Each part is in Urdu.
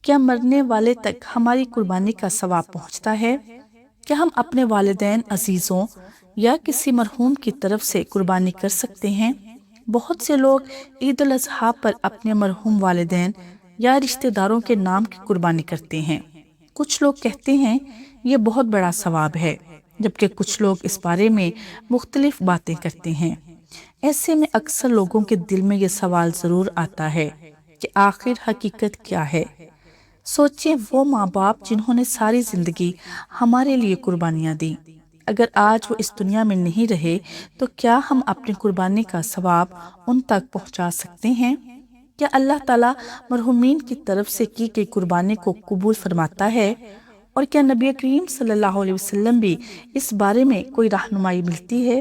کیا مرنے والے تک ہماری قربانی کا ثواب پہنچتا ہے؟ کیا ہم اپنے والدین، عزیزوں یا کسی مرحوم کی طرف سے قربانی کر سکتے ہیں؟ بہت سے لوگ عید الاضحیٰ پر اپنے مرحوم والدین یا رشتہ داروں کے نام کی قربانی کرتے ہیں۔ کچھ لوگ کہتے ہیں یہ بہت بڑا ثواب ہے، جبکہ کچھ لوگ اس بارے میں مختلف باتیں کرتے ہیں۔ ایسے میں اکثر لوگوں کے دل میں یہ سوال ضرور آتا ہے کہ آخر حقیقت کیا ہے؟ سوچیں، وہ ماں باپ جنہوں نے ساری زندگی ہمارے لیے قربانیاں دیں، اگر آج وہ اس دنیا میں نہیں رہے تو کیا ہم اپنی قربانی کا ثواب ان تک پہنچا سکتے ہیں؟ کیا اللہ تعالیٰ مرحومین کی طرف سے کی گئی قربانی کو قبول فرماتا ہے؟ اور کیا نبی کریم صلی اللہ علیہ وسلم بھی اس بارے میں کوئی رہنمائی ملتی ہے؟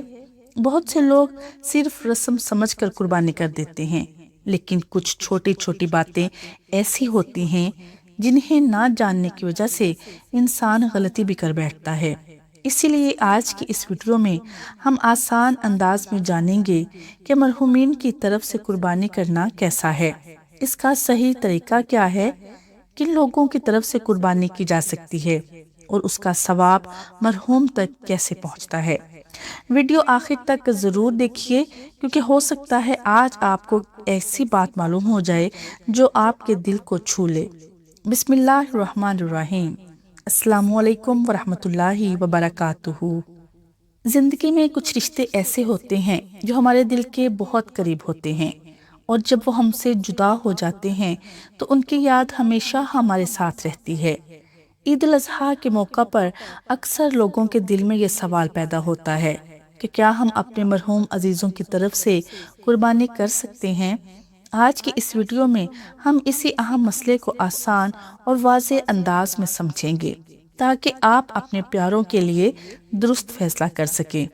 بہت سے لوگ صرف رسم سمجھ کر قربانی کر دیتے ہیں، لیکن کچھ چھوٹی چھوٹی باتیں ایسی ہوتی ہیں جنہیں نہ جاننے کی وجہ سے انسان غلطی بھی کر بیٹھتا ہے۔ اسی لیے آج کی اس ویڈیو میں ہم آسان انداز میں جانیں گے کہ مرحومین کی طرف سے قربانی کرنا کیسا ہے، اس کا صحیح طریقہ کیا ہے، کن لوگوں کی طرف سے قربانی کی جا سکتی ہے، اور اس کا ثواب مرحوم تک کیسے پہنچتا ہے۔ ویڈیو آخر تک ضرور دیکھیے، کیونکہ ہو سکتا ہے آج آپ کو ایسی بات معلوم ہو جائے جو آپ کے دل کو چھو لے۔ بسم اللہ الرحمن الرحیم۔ السلام علیکم ورحمۃ اللہ وبرکاتہ۔ زندگی میں کچھ رشتے ایسے ہوتے ہیں جو ہمارے دل کے بہت قریب ہوتے ہیں، اور جب وہ ہم سے جدا ہو جاتے ہیں تو ان کی یاد ہمیشہ ہمارے ساتھ رہتی ہے۔ عید الاضحیٰ کے موقع پر اکثر لوگوں کے دل میں یہ سوال پیدا ہوتا ہے کہ کیا ہم اپنے مرحوم عزیزوں کی طرف سے قربانی کر سکتے ہیں؟ آج کی اس ویڈیو میں ہم اسی اہم مسئلے کو آسان اور واضح انداز میں سمجھیں گے تاکہ آپ اپنے پیاروں کے لیے درست فیصلہ کر سکیں۔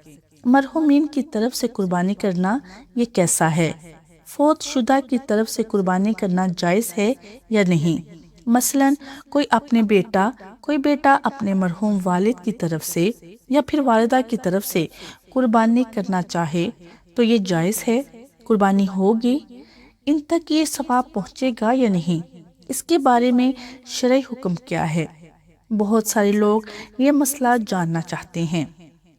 مرحومین کی طرف سے قربانی کرنا یہ کیسا ہے؟ فوت شدہ کی طرف سے قربانی کرنا جائز ہے یا نہیں؟ مثلاً کوئی بیٹا اپنے مرحوم والد کی طرف سے یا پھر والدہ کی طرف سے قربانی کرنا چاہے تو یہ جائز ہے؟ قربانی ہوگی؟ ان تک یہ ثواب پہنچے گا یا نہیں؟ اس کے بارے میں شرعی حکم کیا ہے؟ بہت سارے لوگ یہ مسئلہ جاننا چاہتے ہیں۔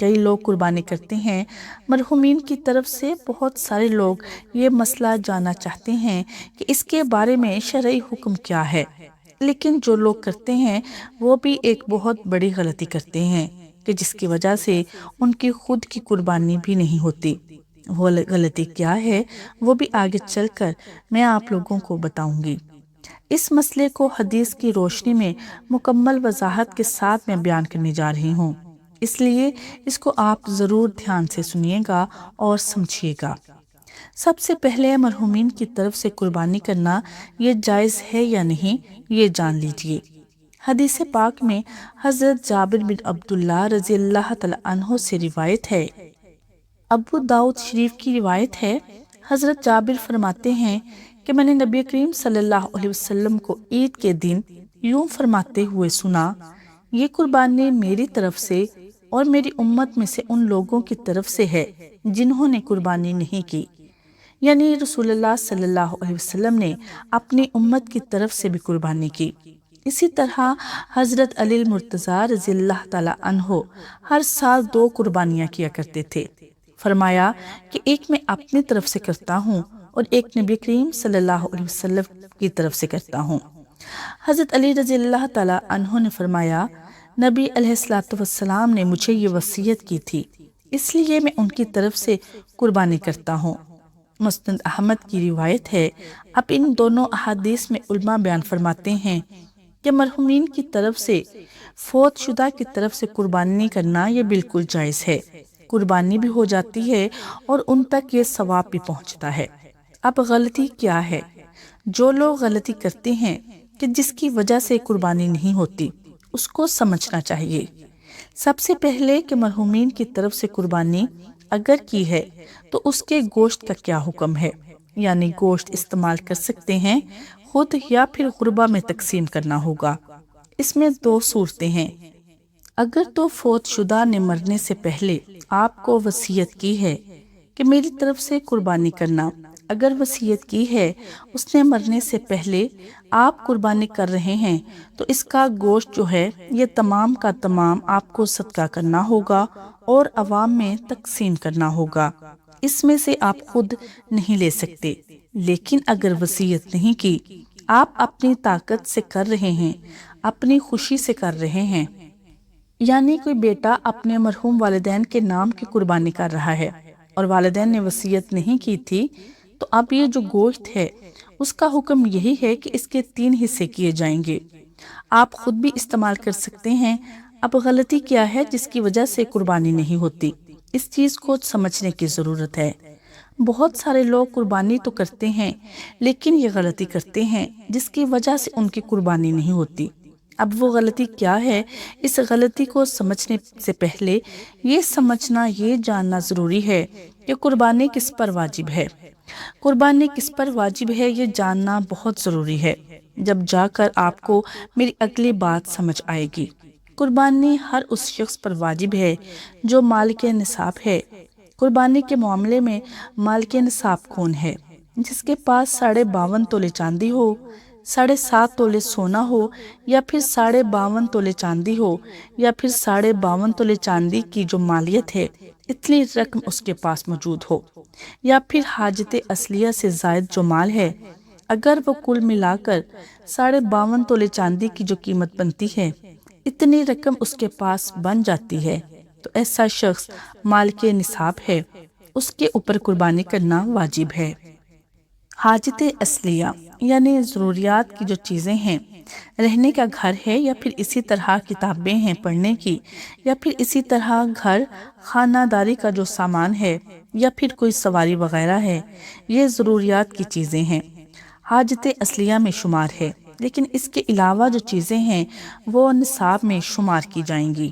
کئی لوگ قربانی کرتے ہیں مرحومین کی طرف سے، بہت سارے لوگ یہ مسئلہ جاننا چاہتے ہیں کہ اس کے بارے میں شرعی حکم کیا ہے، لیکن جو لوگ کرتے ہیں وہ بھی ایک بہت بڑی غلطی کرتے ہیں کہ جس کی وجہ سے ان کی خود کی قربانی بھی نہیں ہوتی۔ وہ غلطی کیا ہے وہ بھی آگے چل کر میں آپ لوگوں کو بتاؤں گی۔ اس مسئلے کو حدیث کی روشنی میں مکمل وضاحت کے ساتھ میں بیان کرنے جا رہی ہوں، اس لیے اس کو آپ ضرور دھیان سے سنیے گا اور سمجھیے گا۔ سب سے پہلے مرحومین کی طرف سے قربانی کرنا یہ جائز ہے یا نہیں یہ جان لیجیے۔ حدیث پاک میں حضرت جابر بن عبداللہ رضی اللہ تعالیٰ عنہ سے روایت ہے، ابو داؤد شریف کی روایت ہے، حضرت جابر فرماتے ہیں کہ میں نے نبی کریم صلی اللہ علیہ وسلم کو عید کے دن یوں فرماتے ہوئے سنا، یہ قربانی میری طرف سے اور میری امت میں سے ان لوگوں کی طرف سے ہے جنہوں نے قربانی نہیں کی، یعنی رسول اللہ صلی اللہ علیہ وسلم نے اپنی امت کی طرف سے بھی قربانی کی۔ اسی طرح حضرت علی المرتضیٰ رضی اللہ تعالیٰ عنہ ہر سال 2 قربانیاں کیا کرتے تھے۔ فرمایا کہ ایک میں اپنی طرف سے کرتا ہوں اور ایک نبی کریم صلی اللہ علیہ وسلم کی طرف سے کرتا ہوں۔ حضرت علی رضی اللہ تعالیٰ عنہ نے فرمایا، نبی علیہ السلام نے مجھے یہ وصیت کی تھی، اس لیے میں ان کی طرف سے قربانی کرتا ہوں۔ مسند احمد کی روایت ہے۔ اب ان دونوں احادیث میں علماء بیان فرماتے ہیں کہ مرحومین کی طرف سے فوت شدہ کی طرف سے قربانی کرنا یہ بالکل جائز ہے، قربانی بھی ہو جاتی ہے اور ان تک یہ ثواب بھی پہنچتا ہے۔ اب غلطی کیا ہے؟ جو لوگ غلطی کرتے ہیں کہ جس کی وجہ سے قربانی نہیں ہوتی، اس کو سمجھنا چاہیے۔ سب سے پہلے کہ مرحومین کی طرف سے قربانی اگر کی ہے تو اس کے گوشت کا کیا حکم ہے، یعنی گوشت استعمال کر سکتے ہیں خود یا پھر غربا میں تقسیم کرنا ہوگا۔ اس میں 2 صورتیں ہیں۔ اگر تو فوت شدہ نے مرنے سے پہلے آپ کو وصیت کی ہے کہ میری طرف سے قربانی کرنا، اگر وصیت کی ہے اس نے مرنے سے پہلے آپ قربانی کر رہے ہیں تو اس کا گوشت جو ہے یہ تمام کا تمام آپ کو صدقہ کرنا ہوگا اور عوام میں تقسیم کرنا ہوگا، اس میں سے آپ خود نہیں لے سکتے۔ لیکن اگر وصیت نہیں کی، آپ اپنی طاقت سے کر رہے ہیں، اپنی خوشی سے کر رہے ہیں، یعنی کوئی بیٹا اپنے مرحوم والدین کے نام کی قربانی کر رہا ہے اور والدین نے وصیت نہیں کی تھی، تو اب یہ جو گوشت ہے اس کا حکم یہی ہے کہ اس کے 3 حصے کیے جائیں گے۔ آپ خود بھی استعمال کر سکتے ہیں۔ اب غلطی کیا ہے جس کی وجہ سے قربانی نہیں ہوتی؟ اس چیز کو سمجھنے کی ضرورت ہے۔ بہت سارے لوگ قربانی تو کرتے ہیں لیکن یہ غلطی کرتے ہیں جس کی وجہ سے ان کی قربانی نہیں ہوتی۔ اب وہ غلطی کیا ہے؟ اس غلطی کو سمجھنے سے پہلے یہ سمجھنا، یہ جاننا ضروری ہے کہ قربانی کس پر واجب ہے۔ قربانی کس پر واجب ہے یہ جاننا بہت ضروری ہے، جب جا کر آپ کو میری اگلی بات سمجھ آئے گی۔ قربانی ہر اس شخص پر واجب ہے جو مالک نصاب ہے۔ قربانی کے معاملے میں مالک نصاب کون ہے؟ جس کے پاس 52.5 تولے چاندی ہو، 7.5 تولے سونا ہو، یا پھر 52.5 تولے چاندی ہو، یا پھر 52.5 تولے چاندی کی جو مالیت ہے اتنی رقم اس کے پاس موجود ہو، یا پھر حاجت اصلیہ سے زائد جو مال ہے، اگر وہ کل ملا کر 52.5 تولے چاندی کی جو قیمت بنتی ہے اتنی رقم اس کے پاس بن جاتی ہے، تو ایسا شخص مالک نصاب ہے، اس کے اوپر قربانی کرنا واجب ہے۔ حاجت اصلیہ یعنی ضروریات کی جو چیزیں ہیں، رہنے کا گھر ہے، یا پھر اسی طرح کتابیں ہیں پڑھنے کی، یا پھر اسی طرح گھر خانہ داری کا جو سامان ہے، یا پھر کوئی سواری وغیرہ ہے، یہ ضروریات کی چیزیں ہیں، حاجت اصلیہ میں شمار ہے۔ لیکن اس کے علاوہ جو چیزیں ہیں وہ نصاب میں شمار کی جائیں گی۔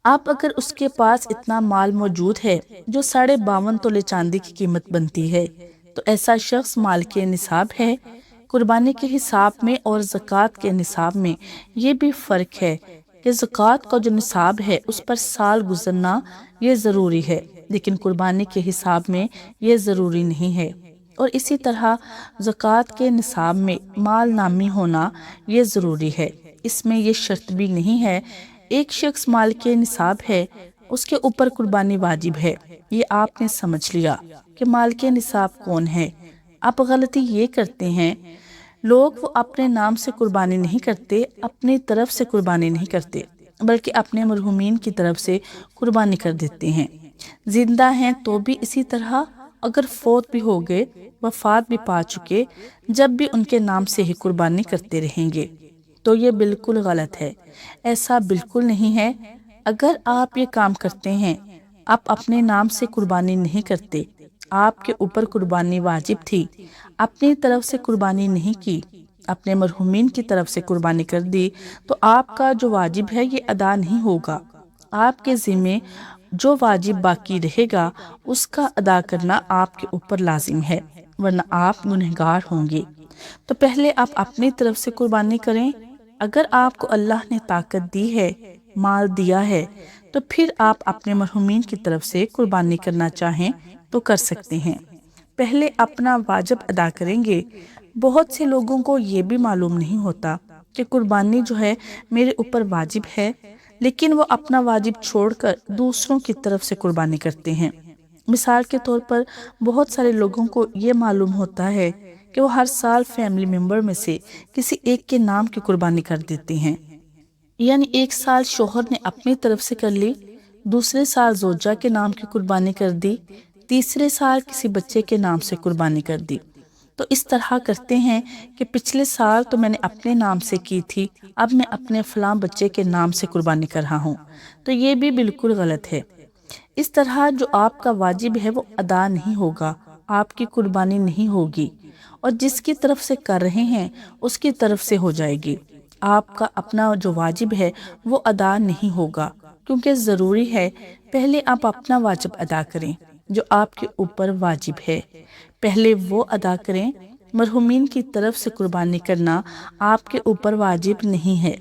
اب اگر اس کے پاس اتنا مال موجود ہے جو 52.5 تولے چاندی کی قیمت بنتی ہے، تو ایسا شخص مالک نصاب ہے۔ قربانی کے حساب میں اور زکوٰۃ کے نصاب میں یہ بھی فرق ہے کہ زکوٰۃ کا جو نصاب ہے اس پر سال گزرنا یہ ضروری ہے، لیکن قربانی کے حساب میں یہ ضروری نہیں ہے۔ اور اسی طرح زکوٰۃ کے نصاب میں مال نامی ہونا یہ ضروری ہے، اس میں یہ شرط بھی نہیں ہے۔ ایک شخص مالک نصاب ہے، اس کے اوپر قربانی واجب ہے، یہ آپ نے سمجھ لیا کہ مالک نصاب کون ہے۔ اب غلطی یہ کرتے ہیں لوگ، وہ اپنے نام سے قربانی نہیں کرتے، اپنی طرف سے قربانی نہیں کرتے، بلکہ اپنے مرحومین کی طرف سے قربانی کر دیتے ہیں۔ زندہ ہیں تو بھی اسی طرح، اگر فوت بھی ہو گئے، وفات بھی پا چکے، جب بھی ان کے نام سے ہی قربانی کرتے رہیں گے، تو یہ بالکل غلط ہے۔ ایسا بالکل نہیں ہے۔ اگر آپ یہ کام کرتے ہیں، آپ اپنے نام سے قربانی نہیں کرتے، آپ کے اوپر قربانی واجب تھی، اپنی طرف سے قربانی نہیں کی، اپنے مرحومین کی طرف سے قربانی کر دی، تو آپ کا جو واجب ہے یہ ادا نہیں ہوگا۔ آپ کے ذمے جو واجب باقی رہے گا اس کا ادا کرنا آپ کے اوپر لازم ہے، ورنہ آپ گنہگار ہوں گے۔ تو پہلے آپ اپنی طرف سے قربانی کریں۔ اگر آپ کو اللہ نے طاقت دی ہے، مال دیا ہے، تو پھر آپ اپنے مرحومین کی طرف سے قربانی کرنا چاہیں تو کر سکتے ہیں۔ پہلے اپنا واجب ادا کریں گے۔ بہت سے لوگوں کو یہ بھی معلوم نہیں ہوتا کہ قربانی جو ہے میرے اوپر واجب ہے، لیکن وہ اپنا واجب چھوڑ کر دوسروں کی طرف سے قربانی کرتے ہیں۔ مثال کے طور پر بہت سارے لوگوں کو یہ معلوم ہوتا ہے کہ وہ ہر سال فیملی ممبر میں سے کسی ایک کے نام کی قربانی کر دیتے ہیں، یعنی ایک سال شوہر نے اپنی طرف سے کر لی، دوسرے سال زوجہ کے نام کی قربانی کر دی، تیسرے سال کسی بچے کے نام سے قربانی کر دی۔ تو اس طرح کرتے ہیں کہ پچھلے سال تو میں نے اپنے نام سے کی تھی، اب میں اپنے فلاں بچے کے نام سے قربانی کر رہا ہوں، تو یہ بھی بالکل غلط ہے۔ اس طرح جو آپ کا واجب ہے وہ ادا نہیں ہوگا، آپ کی قربانی نہیں ہوگی، اور جس کی طرف سے کر رہے ہیں اس کی طرف سے ہو جائے گی۔ آپ کا اپنا جو واجب ہے وہ ادا نہیں ہوگا، کیونکہ ضروری ہے پہلے آپ اپنا واجب ادا کریں جو آپ کے اوپر واجب ہے، پہلے وہ ادا کریں۔ مرحومین کی طرف سے قربانی کرنا آپ کے اوپر واجب نہیں ہے،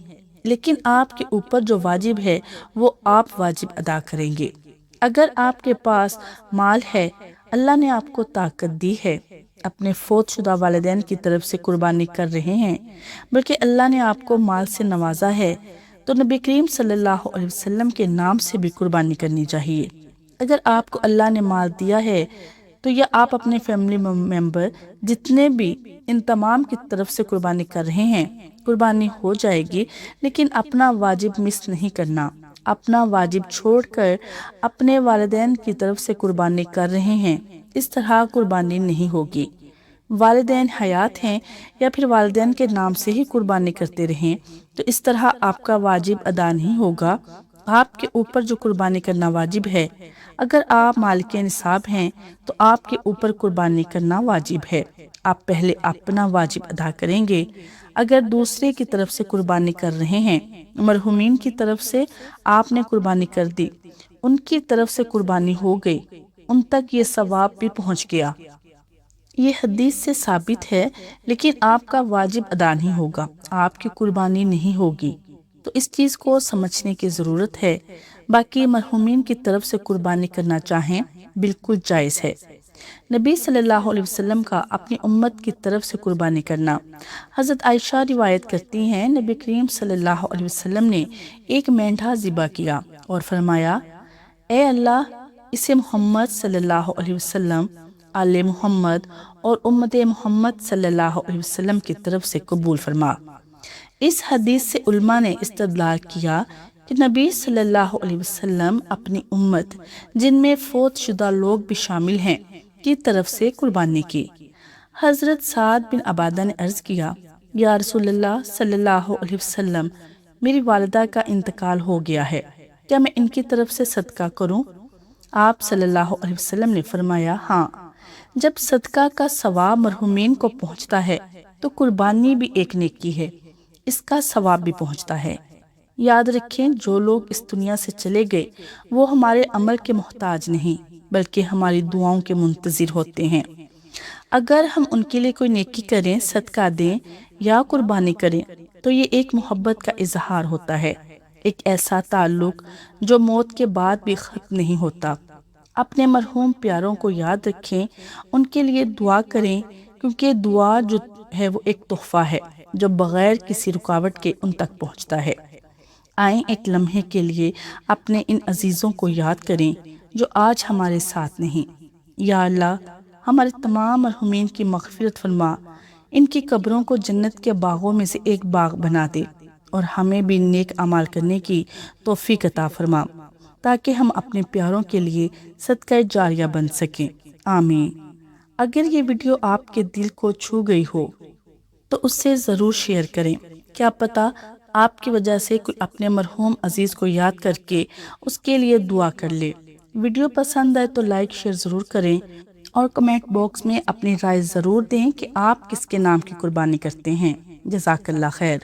لیکن آپ کے اوپر جو واجب ہے وہ آپ واجب ادا کریں گے۔ اگر آپ کے پاس مال ہے، اللہ نے آپ کو طاقت دی ہے، اپنے فوت شدہ والدین کی طرف سے قربانی کر رہے ہیں، بلکہ اللہ نے آپ کو مال سے نوازا ہے، تو نبی کریم صلی اللہ علیہ وسلم کے نام سے بھی قربانی کرنی چاہیے۔ اگر آپ کو اللہ نے مال دیا ہے تو یا آپ اپنے فیملی ممبر جتنے بھی ان تمام کی طرف سے قربانی کر رہے ہیں، قربانی ہو جائے گی، لیکن اپنا واجب مس نہیں کرنا۔ اپنا واجب چھوڑ کر اپنے والدین کی طرف سے قربانی کر رہے ہیں، اس طرح قربانی نہیں ہوگی۔ والدین حیات ہیں یا پھر والدین کے نام سے ہی قربانی کرتے رہیں تو اس طرح آپ کا واجب ادا نہیں ہوگا۔ آپ کے اوپر جو قربانی کرنا واجب ہے، اگر آپ مالک نصاب ہیں تو آپ کے اوپر قربانی کرنا واجب ہے۔ آپ پہلے اپنا واجب ادا کریں گے۔ اگر دوسرے کی طرف سے قربانی کر رہے ہیں، مرحومین کی طرف سے آپ نے قربانی کر دی، ان کی طرف سے قربانی ہو گئی، ان تک یہ ثواب بھی پہنچ گیا، یہ حدیث سے ثابت ہے، لیکن آپ کا واجب ادا نہیں ہوگا، آپ کی قربانی نہیں ہوگی۔ تو اس چیز کو سمجھنے کی ضرورت ہے۔ باقی مرحومین کی طرف سے قربانی کرنا چاہیں بالکل جائز ہے۔ نبی صلی اللہ علیہ وسلم کا اپنی امت کی طرف سے قربانی کرنا۔ حضرت عائشہ روایت کرتی ہیں، نبی کریم صلی اللہ علیہ وسلم نے ایک مینڈھا ذبح کیا اور فرمایا، اے اللہ، اسے محمد صلی اللہ علیہ وسلم، آل محمد اور امت محمد صلی اللہ علیہ وسلم کی طرف سے قبول فرما۔ اس حدیث سے علماء نے استدلال کیا کہ نبی صلی اللہ علیہ وسلم اپنی امت، جن میں فوت شدہ لوگ بھی شامل ہیں، کی طرف سے قربانی کی۔ حضرت سعد بن عبادہ نے عرض کیا، یا رسول اللہ صلی اللہ علیہ وسلم، میری والدہ کا انتقال ہو گیا ہے، کیا میں ان کی طرف سے صدقہ کروں؟ آپ صلی اللہ علیہ وسلم نے فرمایا، ہاں، جب صدقہ کا ثواب مرحومین کو پہنچتا ہے تو قربانی بھی ایک نیکی ہے، اس کا ثواب بھی پہنچتا ہے۔ یاد رکھیں، جو لوگ اس دنیا سے چلے گئے وہ ہمارے عمل کے محتاج نہیں، بلکہ ہماری دعاؤں کے منتظر ہوتے ہیں۔ اگر ہم ان کے لیے کوئی نیکی کریں، صدقہ دیں یا قربانی کریں تو یہ ایک محبت کا اظہار ہوتا ہے، ایک ایسا تعلق جو موت کے بعد بھی ختم نہیں ہوتا۔ اپنے مرحوم پیاروں کو یاد رکھیں، ان کے لیے دعا کریں، کیونکہ دعا جو ہے وہ ایک تحفہ ہے جو بغیر کسی رکاوٹ کے ان تک پہنچتا ہے۔ آئیں ایک لمحے کے لیے اپنے ان عزیزوں کو یاد کریں جو آج ہمارے ساتھ نہیں۔ یا اللہ، ہمارے تمام مرحومین کی مغفرت فرما، ان کی قبروں کو جنت کے باغوں میں سے ایک باغ بنا دے، اور ہمیں بھی نیک اعمال کرنے کی توفیق عطا فرما، تاکہ ہم اپنے پیاروں کے لیے صدقہ جاریہ بن سکیں۔ آمین۔ اگر یہ ویڈیو آپ کے دل کو چھو گئی ہو تو اس سے ضرور شیئر کریں، کیا پتہ آپ کی وجہ سے کوئی اپنے مرحوم عزیز کو یاد کر کے اس کے لیے دعا کر لے۔ ویڈیو پسند آئے تو لائک شیئر ضرور کریں، اور کمنٹ باکس میں اپنی رائے ضرور دیں کہ آپ کس کے نام کی قربانی کرتے ہیں۔ جزاک اللہ خیر۔